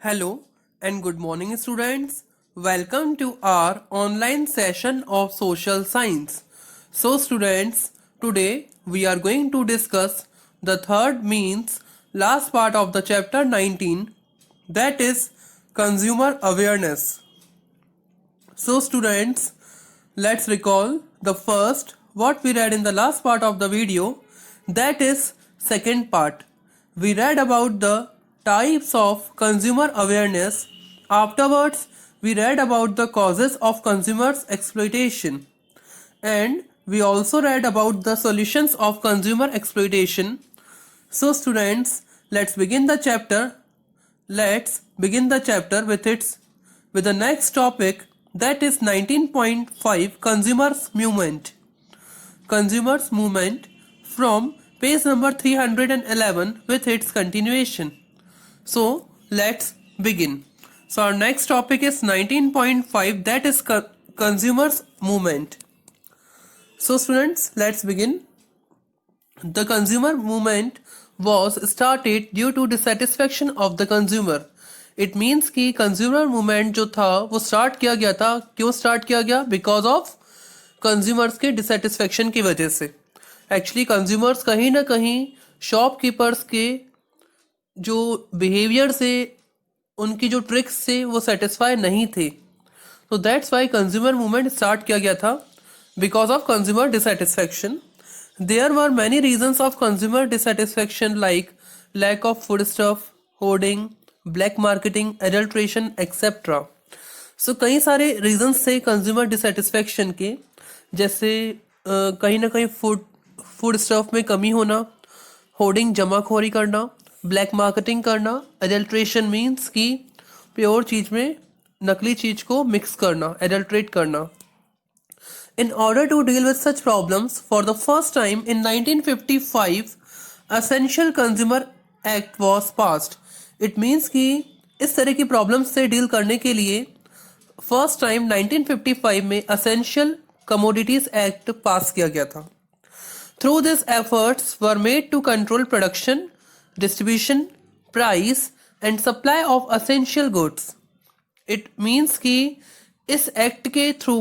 Hello and good morning, students. Welcome to our online session of social science. So, students, today we are going to discuss the third means last part of the chapter 19, that is consumer awareness. So, students, let's recall the first what we read in the last part of the video, that is second part. We read about the types of consumer awareness. Afterwards, we read about the causes of consumers exploitation, and we also read about the solutions of consumer exploitation. So students, let's begin the chapter. Let's begin the chapter with the next topic, that is 19.5 consumers movement. Consumers movement from page number 311 with its continuation. So let's begin. So our next topic is 19.5, that is consumers movement. So students, let's begin. The consumer movement was started due to dissatisfaction of the consumer. It means कि consumer movement जो था वो start किया गया था. क्यों start किया गया? Because of consumers के dissatisfaction की वजह से. Actually consumers कहीं ना कहीं shopkeepers के जो बिहेवियर से, उनकी जो ट्रिक्स से वो सेटिस्फाई नहीं थे. तो that's why consumer movement start किया गया था, because of consumer dissatisfaction. There were many reasons of consumer dissatisfaction like lack of food stuff, hoarding, black marketing, adulteration etcetera. So कई सारे रीजंस थे कंज्यूमर डिससेटिस्फैक्शन के, जैसे कहीं ना कहीं फूड स्टफ में कमी होना, होर्डिंग जमाखोरी करना, ब्लैक मार्केटिंग करना, एडल्ट्रेशन मीन्स कि प्योर चीज में नकली चीज को मिक्स करना, एडल्ट्रेट करना. In order to deal with such problems, for the first time in 1955, Essential Consumer Act was passed. It means कि इस तरह की प्रॉब्लम्स से डील करने के लिए फर्स्ट टाइम 1955 में Essential Commodities Act पास किया गया था. Through this efforts were made to control production, distribution, price and supply of essential goods. It means कि इस एक्ट के थ्रू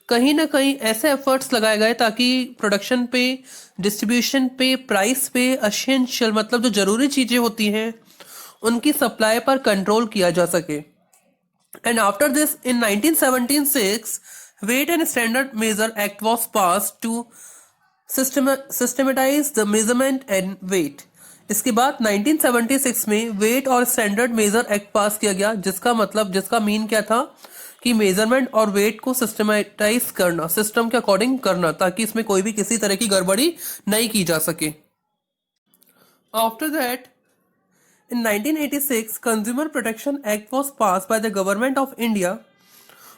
कहीं ना कहीं ऐसे एफर्ट्स लगाए गए ताकि प्रोडक्शन पे, डिस्ट्रीब्यूशन पे, प्राइस पे, एसेंशियल मतलब जो जरूरी चीजें होती हैं उनकी सप्लाई पर कंट्रोल किया जा सके. And after this in 1976 weight and standard measure act was passed to systematize the measurement and weight. इसके बाद 1976 में वेट और स्टैंडर्ड मेजर एक्ट पास किया गया, जिसका मीन क्या था कि मेजरमेंट और वेट को सिस्टमेटाइज करना, सिस्टम के अकॉर्डिंग करना, ताकि इसमें कोई भी किसी तरह की गड़बड़ी नहीं की जा सके. After that in 1986 consumer protection act was pass by the government of India.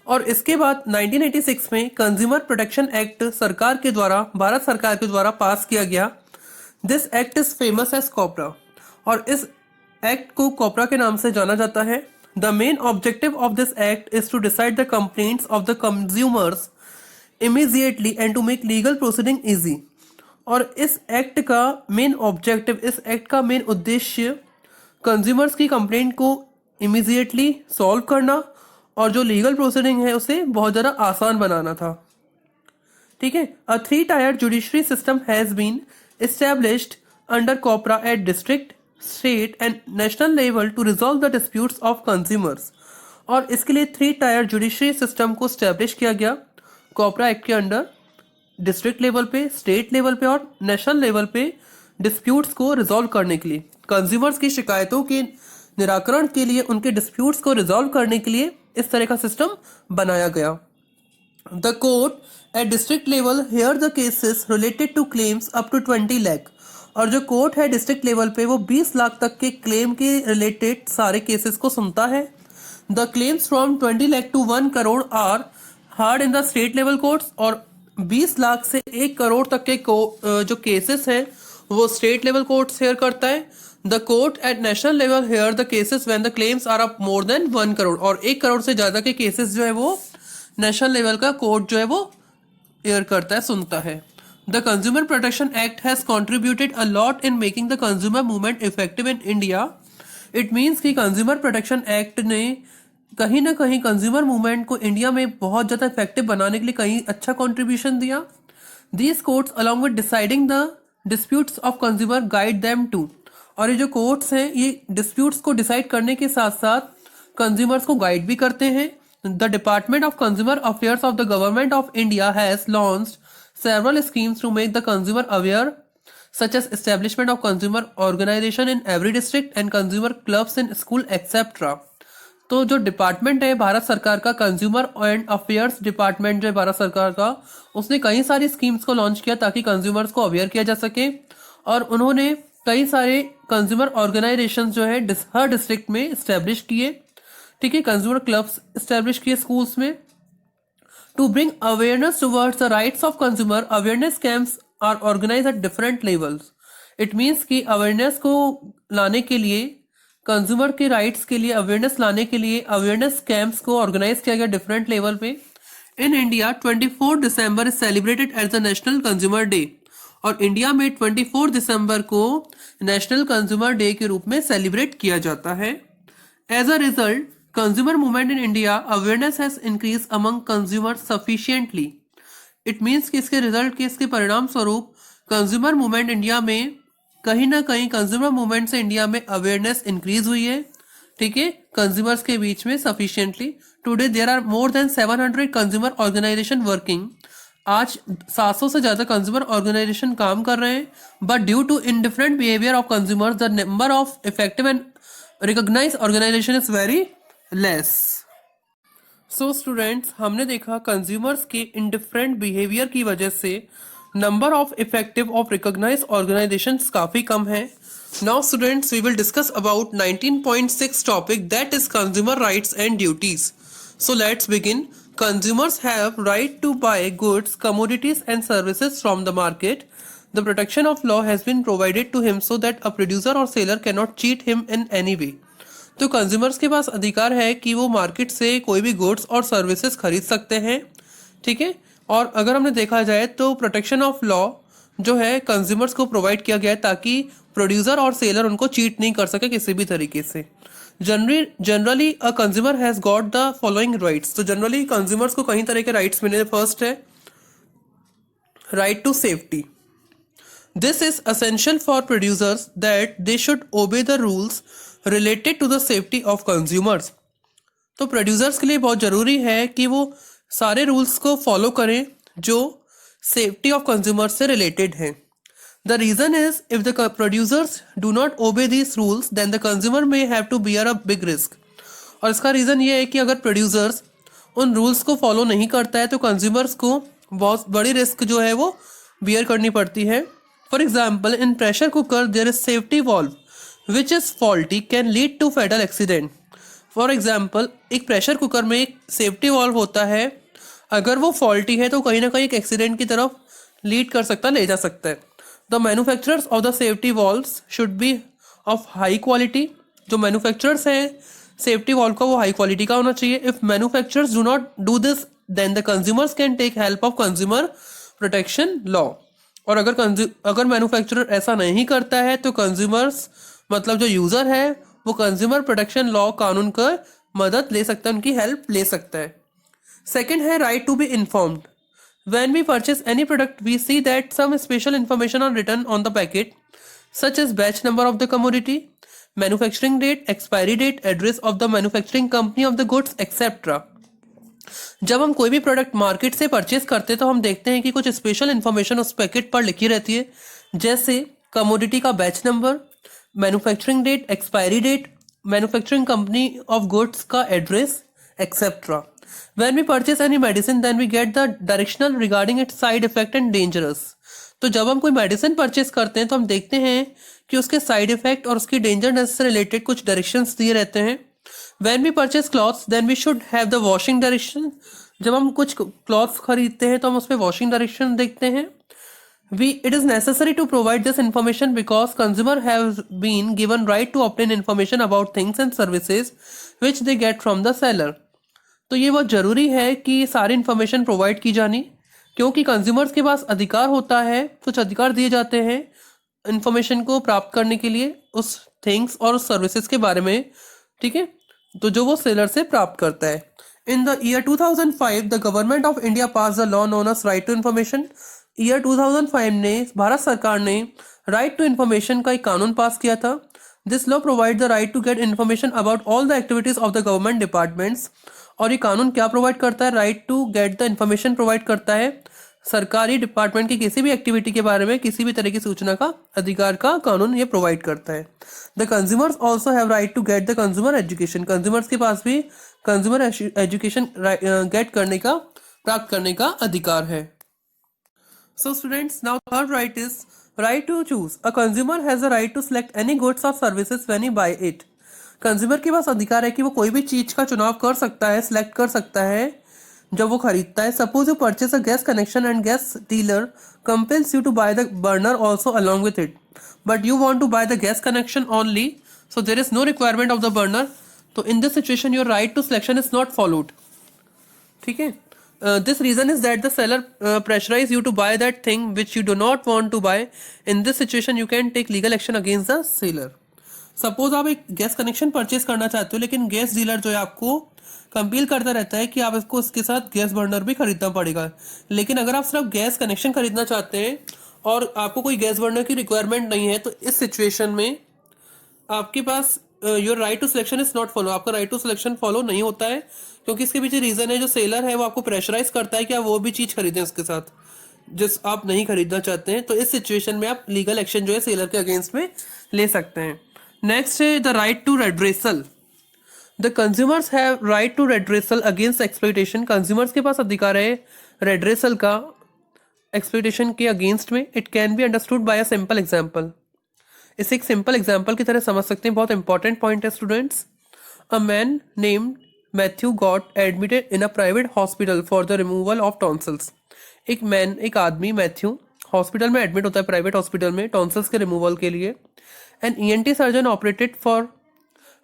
और इसके बाद 1986 में कंज्यूमर प्रोटेक्शन एक्ट सरकार के द्वारा, भारत सरकार के द्वारा पास किया गया. This act is famous as COPRA, और इस एक्ट को कोपरा के नाम से जाना जाता है. The main objective of this act is to decide the complaints of the consumers immediately and to make legal proceeding easy. और इस एक्ट का मेन ऑब्जेक्टिव, इस एक्ट का मेन उद्देश्य कंज्यूमर्स की कंप्लेंट को इमीडिएटली सॉल्व करना और जो लीगल प्रोसीडिंग है उसे बहुत ज़्यादा आसान बनाना था. ठीक है. A 3-tier judiciary system has been established under COPRA at district, state and national level to resolve the disputes of consumers. और इसके लिए 3-tier जुडिशरी सिस्टम को स्टैब्लिश किया गया कोपरा एक्ट के अंडर, डिस्ट्रिक्ट लेवल पे, स्टेट लेवल पे और नेशनल लेवल पे डिस्प्यूट्स को रिजॉल्व करने के लिए, कंज्यूमर्स की शिकायतों के निराकरण के लिए, उनके डिस्प्यूट्स को रिजॉल्व करने के लिए इस तरह का सिस्टम बनाया गया. The court at district level hear the cases related to claims up to 20 lakh. और जो कोर्ट है डिस्ट्रिक्ट लेवल पे वो 20 लाख तक के क्लेम के रिलेटेड सारे केसेस को सुनता है. The claims from 20 lakh to 1 crore are heard in the state level courts. और 20 लाख से 1 करोड़ तक के जो केसेस हैं वो स्टेट लेवल कोर्ट हेयर करता है. The court at national level hear the cases when the claims are up more than 1 crore. और 1 करोड़ से ज्यादा के केसेस जो है वो नेशनल लेवल का कोर्ट जो है वो एयर करता है, सुनता है. The consumer protection act has contributed a lot in making the consumer movement effective in India. It means कि कंज्यूमर प्रोटेक्शन एक्ट ने कहीं ना कहीं कंज्यूमर मूवमेंट को इंडिया में बहुत ज़्यादा इफेक्टिव बनाने के लिए कहीं अच्छा कंट्रीब्यूशन दिया। These courts along with deciding the disputes of consumer guide them to, और ये जो कोर्ट्स हैं ये डिस्प्यूट्स को डिसाइड करने के साथ साथ कंज्यूमर्स को गाइड भी करते हैं। The department of consumer affairs of the government of India has launched several schemes to make the consumer aware, such as establishment of consumer organization in every district and consumer clubs in school etc. तो जो department है भारत सरकार का, consumer and affairs department जो है भारत सरकार का, उसने कई सारी स्कीम्स को लॉन्च किया ताकि कंज्यूमर्स को अवेयर किया जा सके। और उन्होंने कई सारे कंज्यूमर ऑर्गेनाइजेशन जो है हर डिस्ट्रिक्ट में इस्टेब्लिश किए, ठीक है, कंज्यूमर क्लब्स इस्टेब्लिश किए स्कूल्स में। To bring awareness towards the rights of consumer, awareness camps are organized at different levels. It means कि awareness को लाने के लिए, कंज्यूमर के राइट्स के लिए अवेयरनेस लाने के लिए अवेयरनेस कैंप्स को ऑर्गेनाइज किया गया डिफरेंट लेवल पे। In India 24 December is celebrated as the national consumer day, और इंडिया में 24 दिसंबर को नेशनल कंज्यूमर डे के रूप में सेलिब्रेट किया जाता है। As a result consumer movement in India, awareness has increased among consumers sufficiently. It means कि इसके रिजल्ट के इसके परिणाम स्वरूप कंज्यूमर मूवमेंट इंडिया में कहीं ना कहीं कंज्यूमर मूवमेंट से इंडिया में अवेयरनेस इंक्रीज हुई है, ठीक है, कंज्यूमर्स के बीच में sufficiently. Today there are more than 700 consumer organization working. आज 700 से ज़्यादा कंज्यूमर ऑर्गेनाइजेशन काम कर रहे हैं, but due to indifferent behaviour of consumers the number of effective and recognized organization is very less. So students, हमने देखा कंज्यूमर्स के इंडिफरेंट बिहेवियर की वजह से number of effective of recognized organizations काफ़ी कम है। Now students, we will discuss about 19.6 topic, that is consumer rights and duties. So let's begin. Consumers have right to buy goods, commodities and services from the market. The protection of law has been provided to him so that a producer or seller cannot cheat him in any way. तो consumers के पास अधिकार है कि वो market से कोई भी गुड्स और सर्विसेज खरीद सकते हैं, ठीक है। और अगर हमने देखा जाए तो प्रोटेक्शन ऑफ लॉ जो है कंज्यूमर्स को प्रोवाइड किया गया है ताकि प्रोड्यूसर और सेलर उनको चीट नहीं कर सके किसी भी तरीके से। Generally a consumer has got the following rights. तो जनरली कंज्यूमर्स को कई तरह के राइट्स मिले। फर्स्ट है right to safety. This is essential for producers that they should obey the rules related to the safety of consumers. तो producers के लिए बहुत ज़रूरी है कि वो सारे रूल्स को फॉलो करें जो सेफ्टी ऑफ कंज्यूमर्स से रिलेटेड हैं। The reason is if the producers do not obey these rules then the consumer may have to bear a big risk. और इसका रीज़न ये है कि अगर प्रोड्यूसर्स उन रूल्स को फॉलो नहीं करता है तो कंज्यूमर्स को बहुत बड़ी रिस्क जो है वो बियर करनी पड़ती है। For example, in pressure cooker there is safety valve which is faulty can lead to fatal accident. For example, एक प्रेशर कुकर में एक सेफ्टी वॉल्व होता है, अगर वो फॉल्टी है तो कहीं ना कहीं एक एक्सीडेंट की तरफ लीड कर सकता, ले जा सकता है। The manufacturers of the safety valves should be of high quality. जो manufacturers हैं safety valve का वो high quality का होना चाहिए। If manufacturers do not do this, then the consumers can take help of consumer protection law. और अगर manufacturer ऐसा नहीं करता है तो consumers मतलब जो user है वो consumer protection law कानून का मदद ले सकता है, उनकी help ले सकता है। Second है right to be informed. When we purchase any product, we see that some special information are written on the packet, such as batch number of the commodity, manufacturing date, expiry date, address of the manufacturing company of the goods, etc. जब हम कोई भी product market से purchase करते हैं तो हम देखते हैं कि कुछ स्पेशल इन्फॉर्मेशन उस पैकेट पर लिखी रहती है, जैसे कमोडिटी का batch number, manufacturing date, expiry date, manufacturing company of goods का address, etcetera. When we purchase any medicine, then we get the directional regarding its side effect and dangerous. तो जब हम कोई मेडिसिन परचेस करते हैं तो हम देखते हैं कि उसके साइड इफेक्ट और उसकी डेंजरनेस से रिलेटेड कुछ डायरेक्शंस दिए रहते हैं। When we purchase clothes, then we should have the washing direction. जब हम कुछ क्लॉथ्स खरीदते हैं तो हम उसमें वॉशिंग डायरेक्शन देखते हैं। It is necessary to provide this information because consumer have been given right to obtain information about things and services which they get from the seller. तो ये बहुत ज़रूरी है कि सारी इन्फॉर्मेशन प्रोवाइड की जानी, क्योंकि कंज्यूमर्स के पास अधिकार होता है, कुछ अधिकार दिए जाते हैं इन्फॉर्मेशन को प्राप्त करने के लिए उस थिंग्स और सर्विसेज के बारे में, ठीक है, तो जो वो सेलर से प्राप्त करता है। In the year 2005 the government of India pass the law known as right to information. Year 2005 ने भारत सरकार ने राइट टू इन्फॉर्मेशन का एक कानून पास किया था। This law provide the right to get information about all the activities of the government departments. और ये कानून क्या प्रोवाइड करता है? Right to get the information provide करता है सरकारी डिपार्टमेंट की किसी भी एक्टिविटी के बारे में किसी भी तरह की सूचना का अधिकार का कानून ये प्रोवाइड करता है। The consumers also have right to get the consumer education. Consumers के पास भी कंज्यूमर एजुकेशन गेट करने का, प्राप्त करने का अधिकार है। So students, now third right is right to choose. A consumer has a right to select any goods or services when he buy it. Consumer के पास अधिकार है कि वो कोई भी चीज का चुनाव कर सकता है, सिलेक्ट कर सकता है जब वो खरीदता है। Suppose you purchase a gas connection and gas dealer compels you to buy the burner also along with it, but you want to buy the gas connection only, so there is no requirement of the burner. तो in this situation your right to selection is not followed, ठीक है। This reason is that the seller pressurize you to buy that thing which you do not want to buy. In this situation, you can take legal action against the seller. Suppose आप एक gas connection purchase करना चाहते हो, लेकिन gas dealer जो है आपको कंपील करता रहता है कि आप इसको इसके साथ गैस बर्नर भी खरीदना पड़ेगा। लेकिन अगर आप सिर्फ गैस कनेक्शन खरीदना चाहते हैं और आपको कोई गैस बर्नर की रिक्वायरमेंट नहीं है, तो इस सिचुएशन में आपके पास your right to selection is not follow, आपका राइट टू सिलेक्शन फॉलो नहीं होता है, क्योंकि इसके पीछे रीजन है जो सेलर है वो आपको प्रेशराइज करता है कि आप वो भी चीज खरीदें उसके साथ जिस आप नहीं खरीदना चाहते हैं। तो इस सिचुएशन में आप लीगल एक्शन जो है सेलर के अगेंस्ट में ले सकते हैं। नेक्स्ट है the right to redressal. The consumers have right to redressal against exploitation. Consumers के पास अधिकार है रेड्रेसल का एक्सप्लॉइटेशन के अगेंस्ट में। It can be understood by a simple example. इसे एक सिंपल एग्जांपल की तरह समझ सकते हैं, बहुत इंपॉर्टेंट पॉइंट है students. A man named Matthew got admitted in a private hospital for the removal of tonsils. एक आदमी मैथ्यू हॉस्पिटल में एडमिट होता है, प्राइवेट हॉस्पिटल में, टॉन्सिल्स के रिमूवल के लिए। An ENT surgeon operated for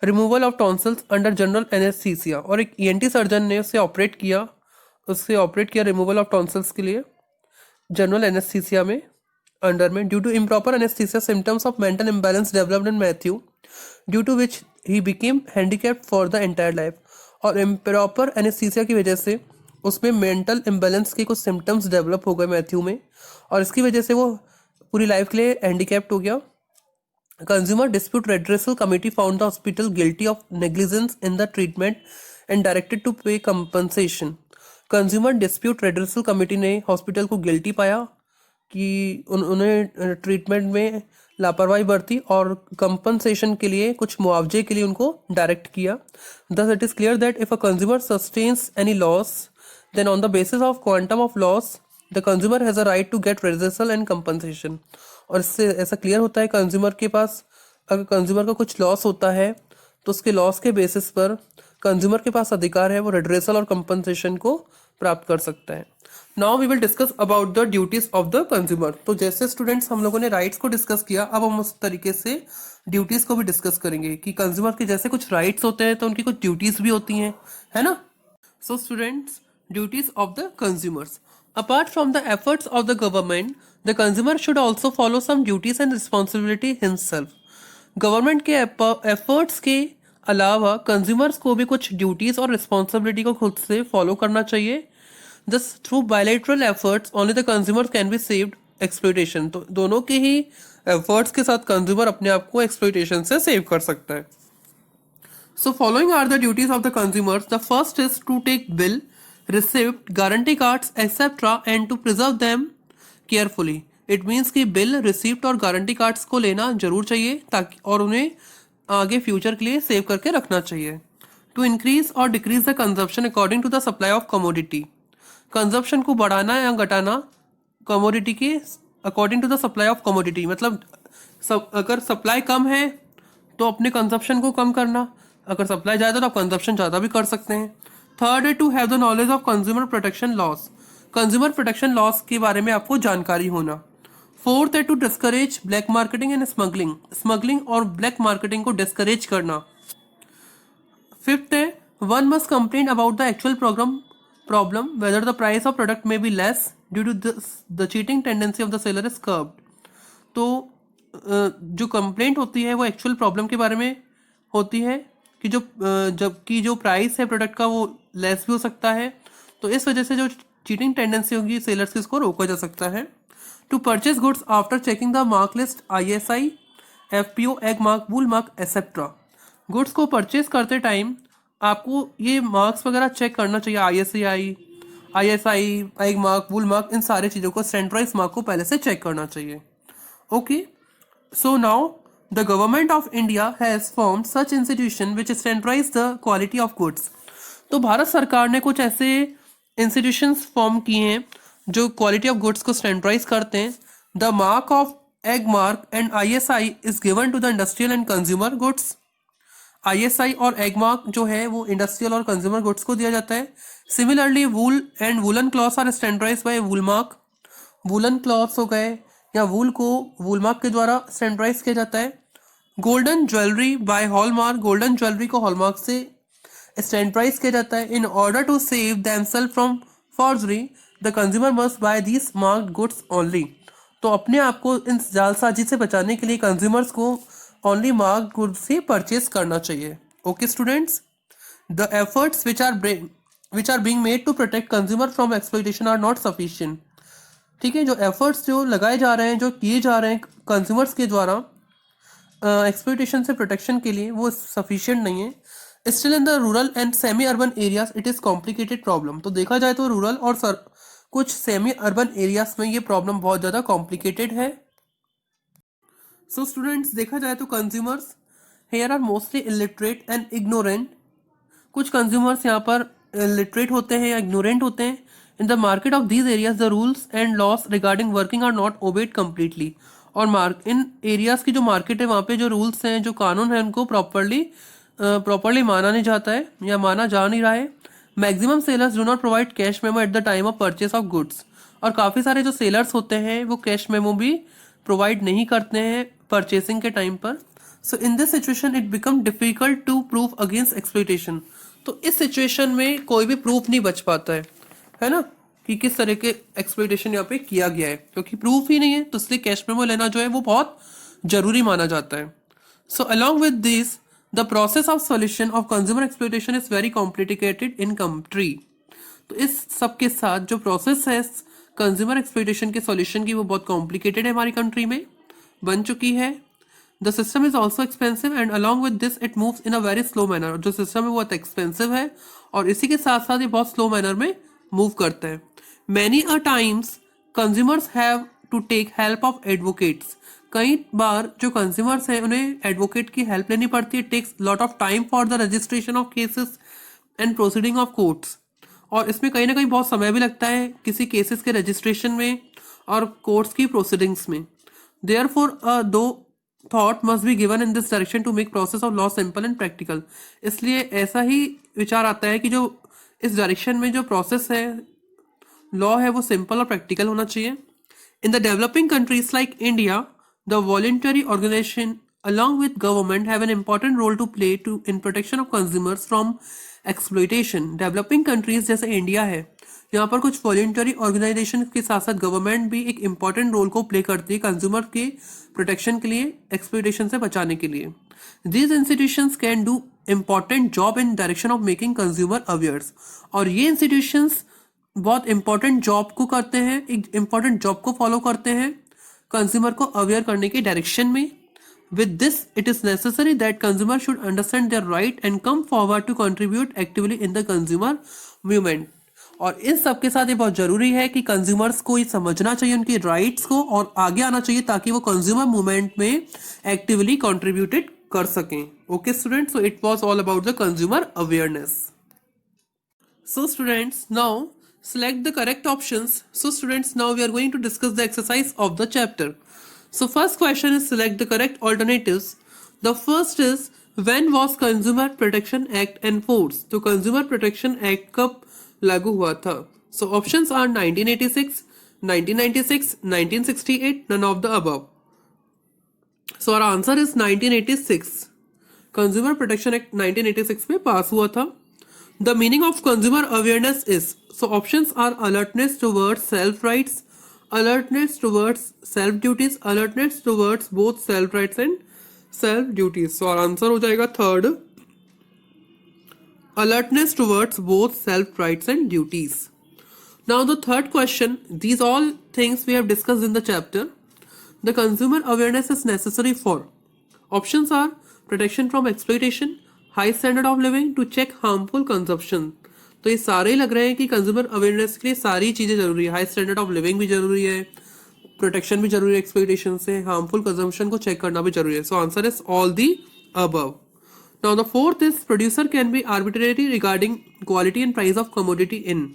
removal of tonsils under general anaesthesia. और एक ईएनटी सर्जन ने उससे ऑपरेट किया रिमूवल ऑफ टॉन्सिल्स के लिए जनरल एनेस्थीसिया में, अंडर में। Due to improper anaesthesia symptoms of mental imbalance developed in Matthew, due to which he became handicapped for the entire life. और इम्प्रॉपर एनेस्थीसिया की वजह से उसमें मेंटल इम्बैलेंस के कुछ सिम्टम्स डेवलप हो गए मैथ्यू में, और इसकी वजह से वो पूरी लाइफ के लिए हैंडीकैप्ड हो गया। Consumer dispute redressal committee found the hospital guilty of negligence in the treatment and directed to pay compensation. Consumer dispute redressal committee ने हॉस्पिटल को गिल्टी पाया कि उन्होंने ट्रीटमेंट में लापरवाही बरती और कंपनसेशन के लिए, कुछ मुआवजे के लिए उनको डायरेक्ट किया। Thus it is clear that if a consumer sustains any loss, then on the basis of quantum of loss, the consumer has a right to get redressal and compensation. और इससे ऐसा क्लियर होता है consumer के पास, अगर consumer का कुछ loss होता है तो उसके लॉस के बेसिस पर कंज्यूमर के पास अधिकार है वो रेड्रेसल और कंपनसेशन को प्राप्त कर सकता है। Now we will discuss about the duties of the consumer. तो जैसे स्टूडेंट्स हम लोगों ने राइट्स को डिस्कस किया, अब हम उस तरीके से ड्यूटीज को भी डिस्कस करेंगे कि कंज्यूमर के जैसे कुछ राइट्स होते हैं तो उनकी कुछ ड्यूटीज भी होती हैं, है ना। So students, duties of the consumers. Apart from the efforts of the government, the consumer should also follow some duties and responsibility himself. Government के एफर्ट्स के अलावा कंज्यूमर्स को भी कुछ ड्यूटीज और रिस्पॉन्सिबिलिटी को खुद से फॉलो करना चाहिए। Thus, through bilateral efforts, only the consumer can be saved exploitation. तो दोनों के ही efforts के साथ consumer अपने आप को exploitation से save कर सकता है। So, following are the duties of the consumers. The first is to take bill, receipt, guarantee cards, etc. and to preserve them carefully. It means कि bill, receipt और guarantee cards को लेना जरूर चाहिए ताकि और उन्हें आगे फ्यूचर के लिए सेव करके रखना चाहिए। To increase or decrease the consumption according to the supply of commodity. Consumption को बढ़ाना या घटाना कमोडिटी के according to the supply of commodity, मतलब अगर सप्लाई कम है तो अपने कंजप्शन को कम करना, अगर सप्लाई ज़्यादा तो आप कंजप्शन ज़्यादा भी कर सकते हैं। थर्ड है to have the knowledge of consumer protection laws. Consumer protection laws के बारे में आपको जानकारी होना। फोर्थ है to discourage black marketing and smuggling और ब्लैक मार्केटिंग को डिस्करेज करना। फिफ्थ है one must complain about the actual problem whether the price of product may be less due to the cheating tendency of the seller is curbed. तो जो complaint होती है वो actual problem के बारे में होती है कि जबकि जो प्राइस है प्रोडक्ट का वो लेस भी हो सकता है। तो इस वजह से जो चीटिंग टेंडेंसी होगी सेलर्स की, इसको रोका जा सकता है। To purchase goods after checking the mark list, ISI, FPO, Agmark, wool mark etcetera. Goods को परचेज करते टाइम आपको ये मार्क्स वगैरह चेक करना चाहिए, ISI, Agmark, wool mark, इन सारी चीज़ों को, स्टैंडर्डाइज मार्क को पहले से चेक करना चाहिए। Okay, so now the government of India has formed such institution which standardize the quality of goods। तो भारत सरकार ने कुछ ऐसे इंस्टीट्यूशंस फॉर्म किए हैं जो क्वालिटी ऑफ गुड्स को स्टैंडर्डाइज करते हैं। The mark of Agmark and ISI is given to the industrial and consumer goods. ISI और एग मार्क जो है वो इंडस्ट्रियल और कंज्यूमर गुड्स को दिया जाता है। Similarly wool and woollen clothes are standardize by wool mark. Woollen clothes हो गए या वूल को वूल मार्क के द्वारा स्टैंडर्डाइज किया जाता है। Golden jewellery by hallmark, golden jewellery को हॉलमार्क से स्टैंडर्डाइज किया जाता है। In order to save themselves from forgery the consumer must buy these marked goods only. तो अपने आप को इन जालसाजी से बचाने के लिए कंज्यूमर्स को ओनली मार्क्ड गुड्स से परचेज करना चाहिए। Okay students, the efforts which are being made to protect consumer from exploitation are not sufficient. ठीक है, जो एफर्ट्स जो लगाए जा रहे हैं, जो किए जा रहे हैं कंज्यूमर्स के द्वारा एक्सप्लॉइटेशन से प्रोटेक्शन के लिए, वो सफिशिएंट नहीं है। Still in the rural and semi urban areas it is complicated problem. तो देखा जाए तो रूरल और कुछ सेमी अर्बन एरियाज में ये प्रॉब्लम बहुत ज़्यादा कॉम्प्लिकेटेड है। सो स्टूडेंट्स, देखा जाए तो consumers here are mostly illiterate and ignorant. कुछ कंज्यूमर्स यहाँ पर इलिटरेट होते हैं या इग्नोरेंट होते हैं। In the market of these areas, the rules and laws regarding working are not obeyed completely। और इन एरियाज की जो मार्केट है वहाँ पे जो रूल्स हैं, जो कानून है, उनको प्रॉपरली माना नहीं जाता है या माना जा नहीं रहा है। Maximum sellers do not provide cash memo at the time of purchase of goods. और काफ़ी सारे जो सेलर्स होते हैं वो कैश मेमो भी प्रोवाइड नहीं करते हैं परचेसिंग के टाइम पर। So in this situation it become difficult to prove against exploitation. तो इस सिचुएशन में कोई भी प्रूफ नहीं बच पाता है ना, कि किस तरह के एक्सप्लॉइटेशन यहाँ पे किया गया है, क्योंकि प्रूफ ही नहीं है। तो इसलिए कैश मेमो लेना जो है वो बहुत जरूरी माना जाता है। So along with this the process of solution of consumer exploitation is very complicated in country. तो इस सब के साथ जो प्रोसेस है कंज्यूमर एक्सप्लॉइटेशन के सॉल्यूशन की, वो बहुत कॉम्प्लिकेटेड है, हमारी कंट्री में बन चुकी है। The system is also expensive and along with this it moves in a very slow manner. जो सिस्टम है वो बहुत एक्सपेंसिव है और इसी के साथ साथ ये बहुत स्लो मैनर में मूव करता है। Many a times consumers have to take help of advocates। कई बार जो कंज्यूमर्स हैं उन्हें एडवोकेट की हेल्प लेनी पड़ती है। Takes lot of time for the registration of cases and proceeding of courts. और इसमें कहीं ना कहीं बहुत समय भी लगता है किसी केसेस के रजिस्ट्रेशन में और कोर्ट्स की प्रोसीडिंग्स में। Therefore due thought must be given in this direction to make process of law simple and practical. इसलिए ऐसा ही विचार आता है कि जो इस डायरेक्शन में जो प्रोसेस है, लॉ है, वो सिंपल और प्रैक्टिकल होना चाहिए। In the developing countries like India the voluntary organization along with government have an important role to play to in protection of consumers from exploitation. Developing countries जैसे India है, यहाँ पर कुछ वॉलंटरी ऑर्गेनाइजेशन के साथ साथ गवर्नमेंट भी एक इंपॉर्टेंट रोल को प्ले करती है कंज्यूमर के प्रोटेक्शन के लिए, एक्सप्लॉइटेशन से बचाने के लिए। These institutions can do important job in direction of making consumer awares. और ये इंस्टीट्यूशंस बहुत इंपॉर्टेंट जॉब को करते हैं, एक इंपॉर्टेंट जॉब को फॉलो करते हैं कंज्यूमर को अवेयर करने के डायरेक्शन में। With this it is necessary that consumer should understand their right and come forward to contribute actively in the consumer movement. और इन सब के साथ ये बहुत जरूरी है कि कंज्यूमर्स को ये समझना चाहिए उनकी राइट्स को और आगे आना चाहिए ताकि वो कंज्यूमर मूवमेंट में एक्टिवली कंट्रीब्यूटेड कर सकें। Okay students, so it was all about the consumer awareness. So students, now select the correct options। So students, now we are going to discuss the exercise of the chapter। So first question is select the correct alternatives। The first is when was Consumer Protection Act enforced? तो Consumer Protection Act कब लागू हुआ था? So options are 1986, 1996, 1968, none of the above। So our answer is 1986। Consumer Protection Act 1986 में पास हुआ था। The meaning of consumer awareness is, so options are alertness towards self rights, alertness towards self duties, alertness towards both self rights and self duties. So our answer हो जाएगा third, alertness towards both self rights and duties. Now the third question, these all things we have discussed in the chapter. The consumer awareness is necessary for. Options are protection from exploitation, high standard of living, to check harmful consumption. तो ये सारे लग रहे हैं कि consumer awareness के लिए सारी चीज़ें जरूरी है. हाई स्टैंडर्ड ऑफ लिविंग भी जरूरी है, प्रोटेक्शन भी जरूरी है एक्सप्लॉइटेशन से, हार्मफुल कंजम्पशन को चेक करना भी जरूरी है. So answer is all the above. Now the fourth is producer can be arbitrary regarding quality and price of commodity in.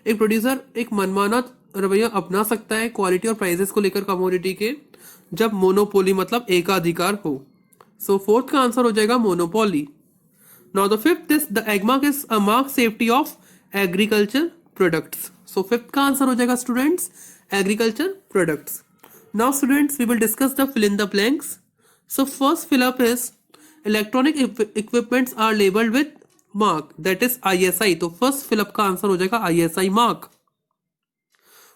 एक प्रोड्यूसर एक मनमाना रवैया अपना सकता है क्वालिटी और प्राइसेस को लेकर कमोडिटी के, जब मोनोपोली मतलब एकाधिकार हो. सो फोर्थ का आंसर हो जाएगा monopoly. Now the fifth is the Agmark is a mark safety of agriculture products. So fifth का आंसर हो जाएगा students agriculture products. Now students we will discuss the fill in the blanks. So first fill up is electronic equipments are labelled with mark that is ISI. तो first fill up का answer हो जाएगा ISI mark.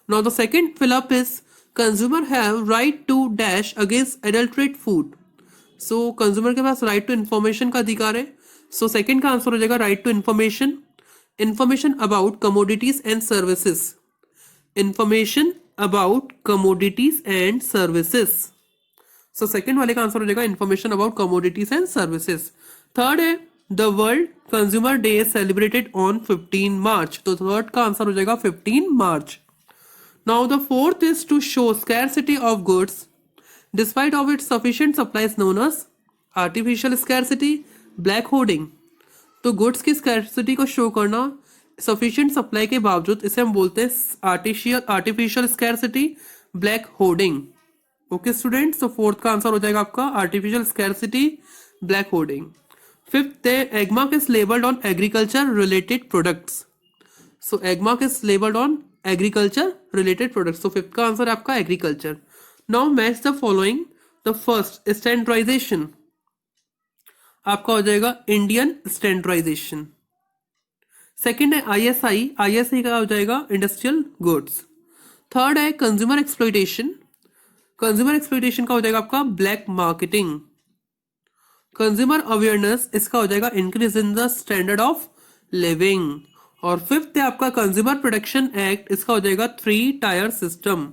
Now the second fill up is consumer have right to dash against adulterate food. So consumer के पास right to information का अधिकार है. So second का answer हो जाएगा right to information, information about commodities and services, information about commodities and services. So second वाले का answer हो जाएगा information about commodities and services. Third है the world consumer day is celebrated on 15 March. तो third का answer हो जाएगा 15 मार्च. Now the fourth is to show scarcity of goods despite of its sufficient supply is known as artificial scarcity, black hoarding. तो goods की scarcity को show करना sufficient supply के बावजूद, इसे हम बोलते हैं artificial scarcity, black hoarding. Okay students, तो फोर्थ का आंसर हो जाएगा आपका artificial scarcity, black hoarding. Fifth है AGMARK is labelled on agriculture related products. So AGMARK is labelled on agriculture related products. तो फिफ्थ का आंसर है आपका agriculture. Now match the following. The first standardization आपका हो जाएगा इंडियन स्टैंडर्डाइजेशन. सेकंड है ISI का हो जाएगा इंडस्ट्रियल गुड्स. थर्ड है कंज्यूमर एक्सप्लॉइटेशन, कंज्यूमर एक्सप्लॉइटेशन का हो जाएगा आपका ब्लैक मार्केटिंग. कंज्यूमर अवेयरनेस इसका हो जाएगा increase in the standard of living. और फिफ्थ है आपका कंज्यूमर प्रोटेक्शन एक्ट, इसका हो जाएगा 3 tier system.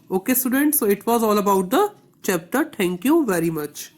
Okay students, so it was all about the chapter. Thank you very much.